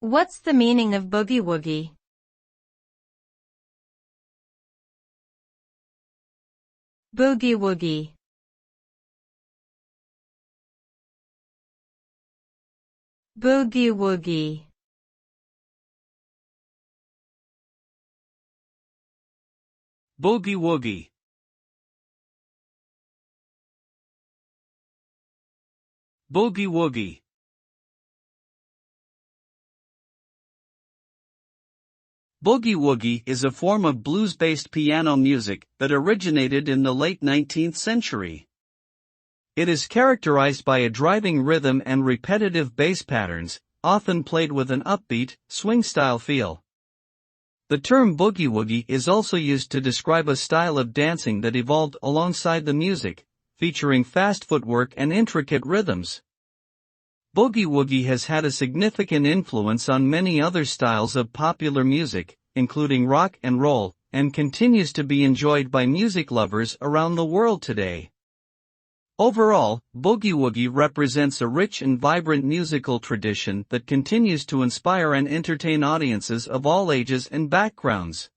What's the meaning of boogie-woogie? Boogie-woogie. Boogie-woogie. Boogie-woogie. Boogie-woogie. Boogie-woogie is a form of blues-based piano music that originated in the late 19th century. It is characterized by a driving rhythm and repetitive bass patterns, often played with an upbeat, swing-style feel. The term boogie-woogie is also used to describe a style of dancing that evolved alongside the music, featuring fast footwork and intricate rhythms. Boogie-woogie has had a significant influence on many other styles of popular music, including rock and roll, and continues to be enjoyed by music lovers around the world today. Overall, boogie-woogie represents a rich and vibrant musical tradition that continues to inspire and entertain audiences of all ages and backgrounds.